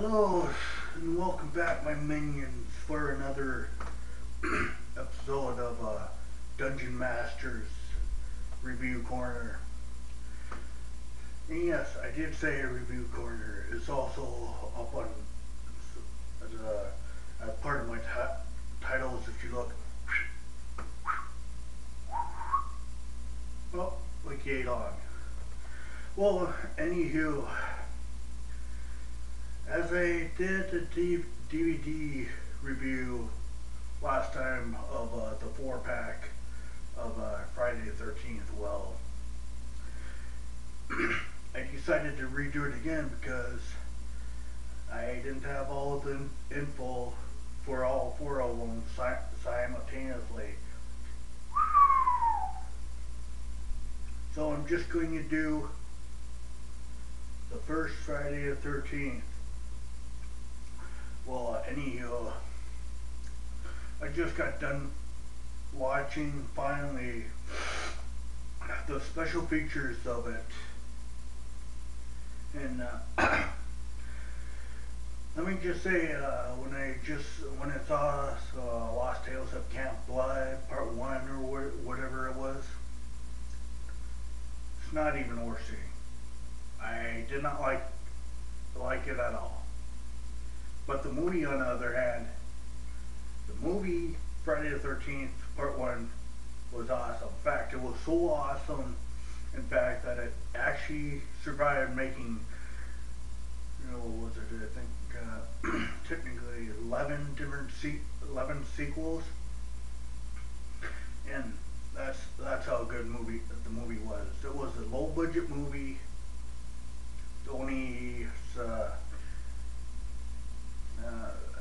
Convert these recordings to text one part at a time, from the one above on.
Hello and welcome back, my minions, for another episode of Dungeon Masters Review Corner. And yes, I did say a review corner. It's also up on as part of my titles. If you look, oh, like you ate on. Well, anywho. As I did the DVD review last time of the 4-pack of Friday the 13th, well, I decided to redo it again because I didn't have all the info for all 4 of them simultaneously. So I'm just going to do the first Friday the 13th. Well, anywho, I just got done watching finally the special features of it, and let me just say, when I saw Lost Tales of Camp Blood Part 1 or whatever it was, it's not even worth seeing. I did not like it at all. But the movie, on the other hand, the movie Friday the 13th Part 1 was awesome. In fact, it was so awesome, in fact, that it actually survived making, what was it, I think, technically 11 11 sequels. And that's how good the movie was. It was a low budget movie.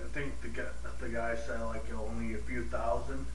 I think the guy said like only a few thousand,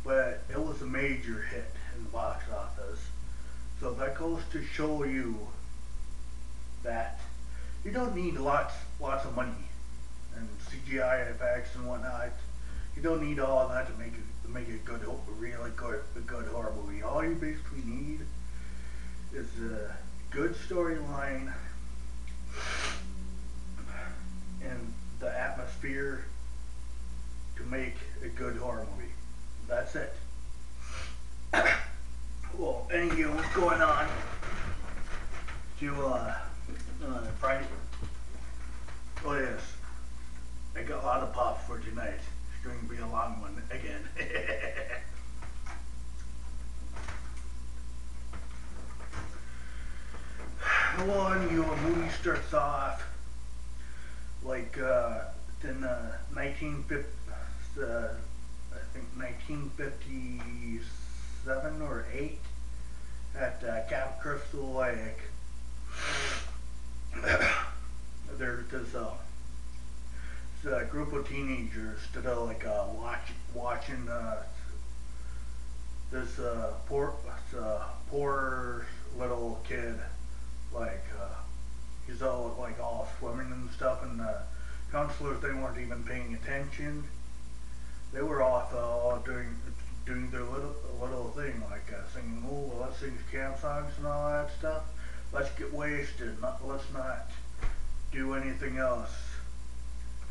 but it was a major hit in the box office. So that goes to show you that you don't need lots of money and CGI effects and whatnot. You don't need all that to make a really good horror movie. All you basically need is a good storyline and the atmosphere to make a good horror movie. That's it. Well, anyway, what's going on to Friday? Oh yes, I got a lot of pops for tonight. It's going to be a long one again. Well, anyway, a movie starts off like in 1950, I think 1957 or 8 at Camp Crystal Lake. There's a group of teenagers that are like watching this poor little kid, like he's all swimming and stuff, and the counselors, they weren't even paying attention. They were off all doing their little thing, like singing, oh, well, let's sing camp songs and all that stuff. Let's get wasted. Let's not do anything else.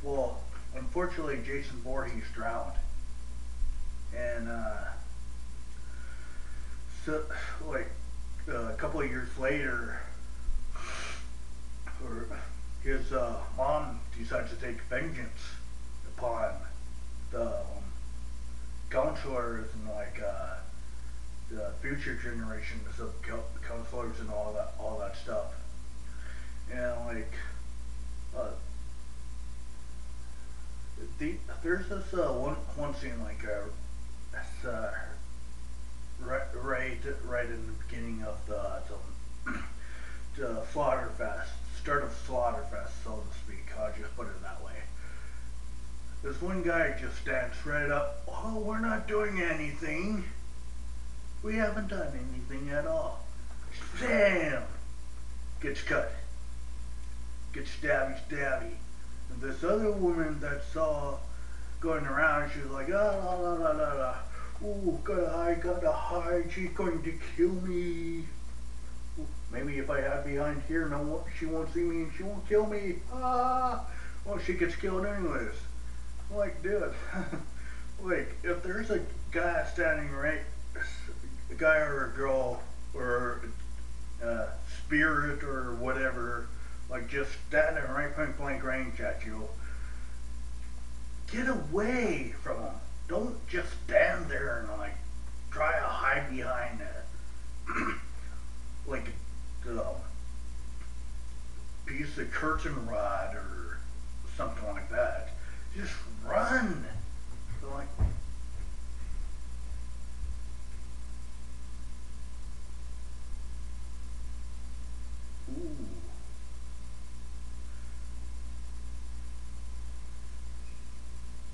Well, unfortunately, Jason Voorhees drowned, and so like a couple of years later, his mom decides to take vengeance upon the counselors and the future generations of counselors and all that stuff. And there's this one scene right in the beginning of the Slaughterfest, start of Slaughterfest, so to speak. I'll just put it that way. This one guy just stands right up. Oh, we're not doing anything. We haven't done anything at all. Damn! Gets cut. Gets stabby. And this other woman that saw going around, she's like, la. Ooh, gotta hide. She's going to kill me. Maybe if I hide behind here, no one, she won't see me and she won't kill me. Ah, well, she gets killed anyways. Like, dude, like, if there's a guy standing right, a guy or a girl or a spirit or whatever, like just standing right point blank range at you, get away from them. Don't just stand there and like try to hide behind it. Like a piece of curtain rod or something like that. Just run. So like, ooh,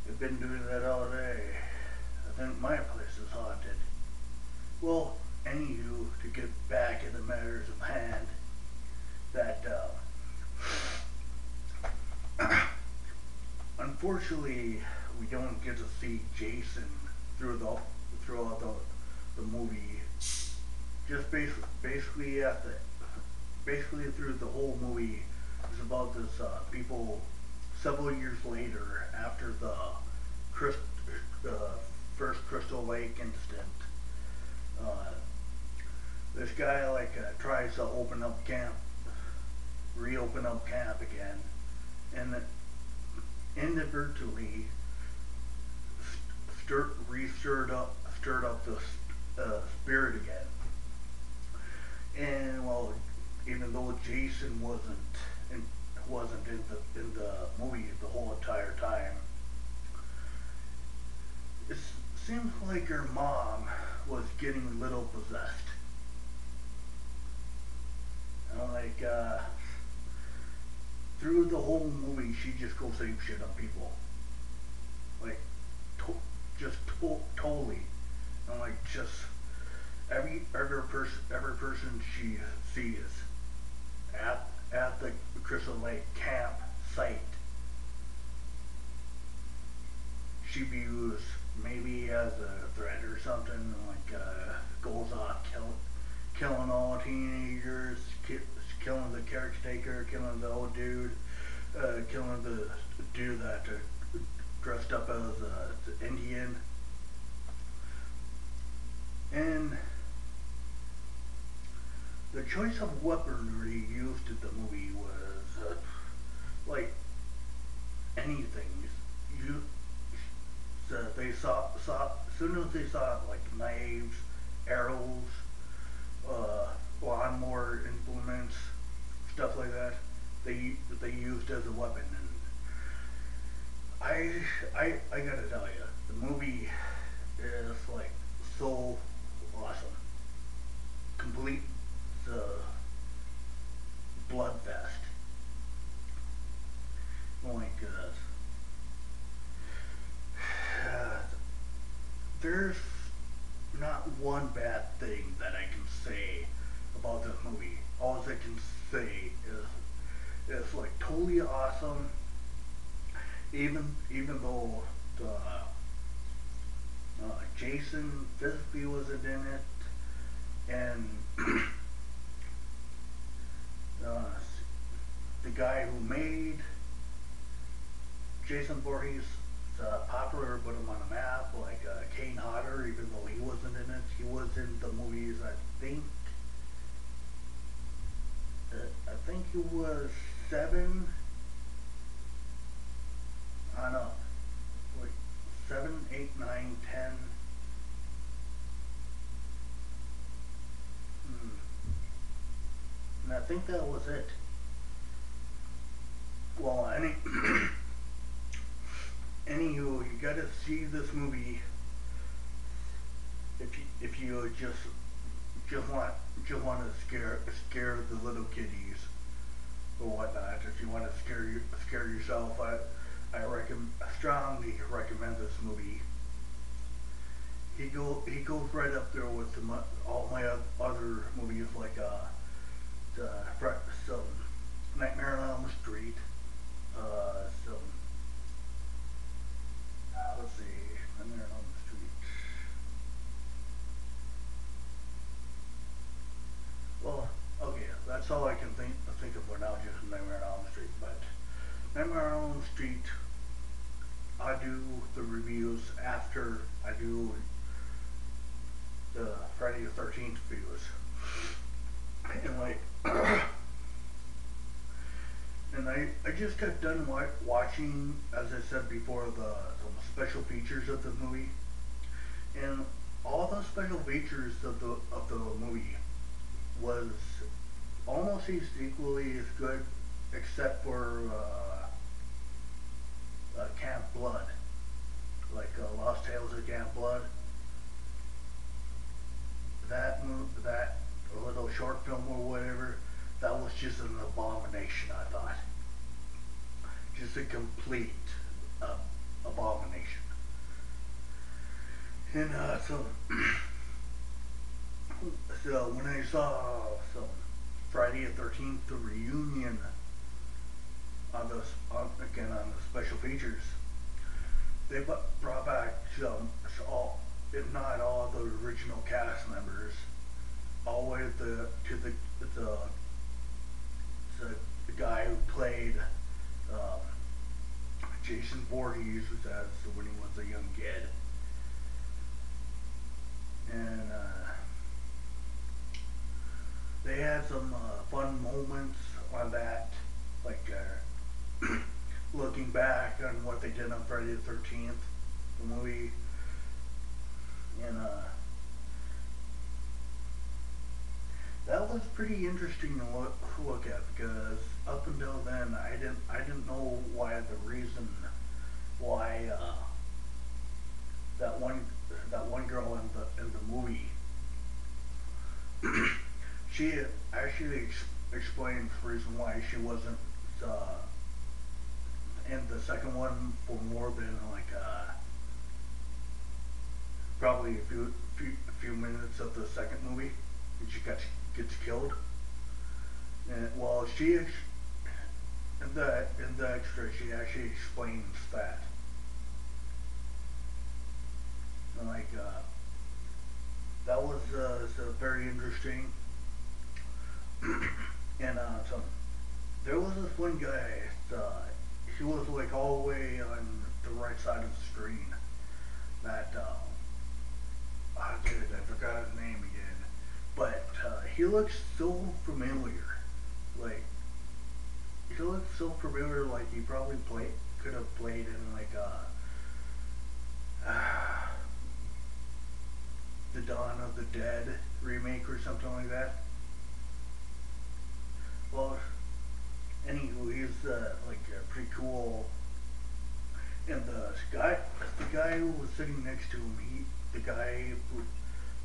I've been doing that all day. I think my place is haunted. Well, anywho, to get back in the matters of hand, that unfortunately we don't get to see Jason through the throughout the movie. Just basically at the basically through the whole movie is about this people several years later after the Christ, uh, first Crystal Lake incident. Uh, this guy like tries to open up camp, reopen up camp again, and inadvertently stirred up the spirit again. And well, even though Jason wasn't in the movie the whole entire time, it seems like her mom was getting a little possessed. And like through the whole movie, she just goes ape shit on people, like totally, and like just every person she sees at the Crystal Lake camp site, she views maybe as a threat or something. Like goes off killing all teenagers, killing the caretaker, killing the old dude, killing the dude that dressed up as an Indian, and the choice of weaponry used in the movie was like anything. You they saw as soon as they saw like knives, arrows, lawnmower implements, stuff like that, they used as a weapon. And I gotta tell you, the movie is like so awesome, complete the bloodfest. Like there's not one bad thing that I can say about this movie. All I can say is it's like totally awesome. Even though the Jason physically wasn't in it, and uh, the guy who made Jason Voorhees popular, put him on a map, like Kane Hodder, even though he wasn't in it. He was in the movies, I think he was 7, I don't know, like 7, 8, 9, 10. And I think that was it. Well, anywho, you gotta see this movie if you just want to scare the little kiddies or whatnot. If you want to scare yourself, I strongly recommend this movie. He goes right up there with all my other movies, like some Nightmare on Elm Street, some let's see, Nightmare on Elm Street. Well, that's all I can think of for now, just Nightmare on Elm Street. But Nightmare on Elm Street, I do the reviews after I do the Friday the 13th reviews. And like, and I just got done watching, as I said before, some special features of the movie, and all the special features of the movie was almost as equally as good, except for Camp Blood, like Lost Tales of Camp Blood. That little short film or whatever, that was just an abomination, I thought. Just a complete abomination. And so when I saw some Friday the 13th, the reunion on the special features, they brought back some, if not all, the original cast members, all the way to the guy who played Jason Voorhees when he was a young kid, and they had some fun moments on that, like looking back on what they did on Friday the 13th, the movie, and that was pretty interesting to look at, because up until then I didn't know why the reason why that one girl in the movie she actually explained the reason why she wasn't in the second one for more than like probably a few minutes of the second movie, and she gets killed. And well, in the extra, she actually explains that. And like that was very interesting. And so there was this one guy. He was like all the way on the right side of the screen. That I forgot his name again, but he looks so familiar. Like he looks so familiar. Like he probably could have played in like the Dawn of the Dead remake or something like that. Well, anywho, he's like pretty cool. And the guy who was sitting next to him, the guy who,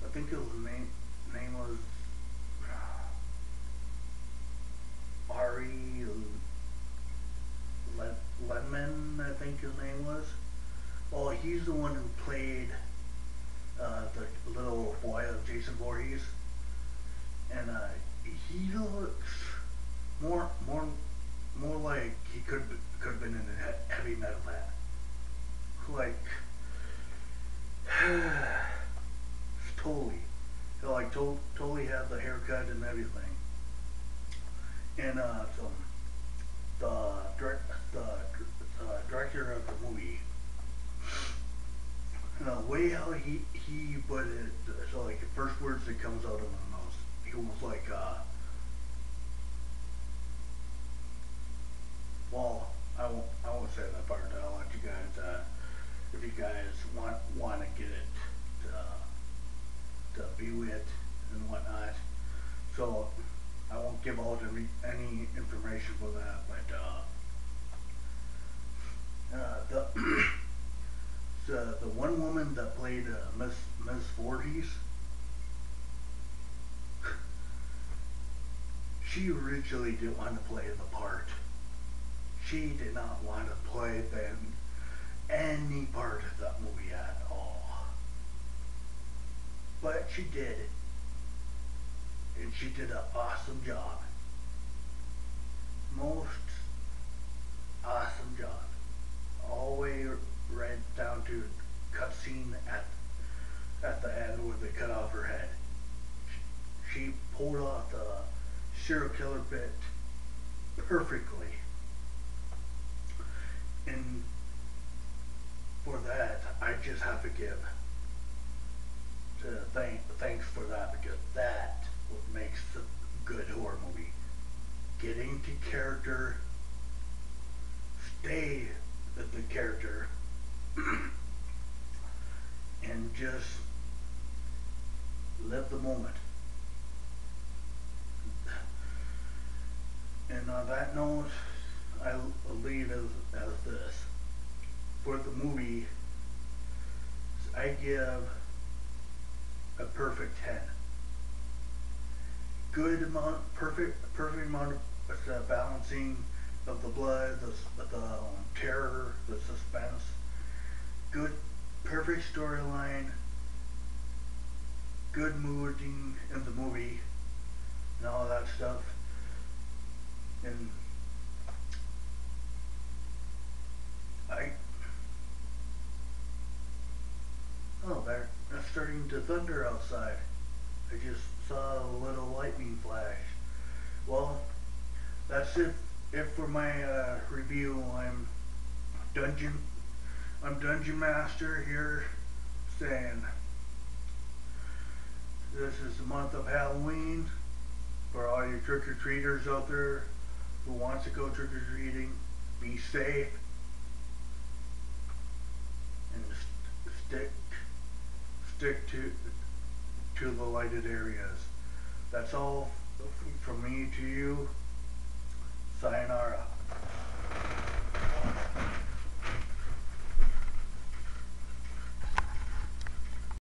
I think his name was Ari Lemon, I think his name was. Well, he's the one who played the little boy of Jason Voorhees, and he looks more like he could have been in a heavy metal band. Like totally had the haircut and everything. And so the director of the movie, the way how he put it, so like the first words that comes out of his mouth, he was like, well, I won't say that part. I'll let you guys, if you guys want to get it to view it and whatnot. So I won't give out any information for that, but the one woman that played Miss Voorhees, she originally didn't want to play the part. She did not want to play any part of that movie at all. But she did. And she did an awesome job. Most awesome job. All the way right down to cutscene at the end where they cut off her head. She pulled off serial killer bit perfectly. And for that, I just have to give thanks for that, because that what makes a good horror movie. Getting to character, stay with the character, and just live the moment. And on that note, I'll leave as this. For the movie, I give a perfect 10. Good amount, perfect amount of balancing of the blood, the terror, the suspense. Good, perfect storyline. Good mooding in the movie, and all that stuff. And it's starting to thunder outside. I just saw a little lightning flash. Well, that's it for my review. I'm Dungeon Master here, saying this is the month of Halloween. For all you trick-or-treaters out there who wants to go trick-or-treating, be safe and stick to the lighted areas. That's all from me to you. Sayonara.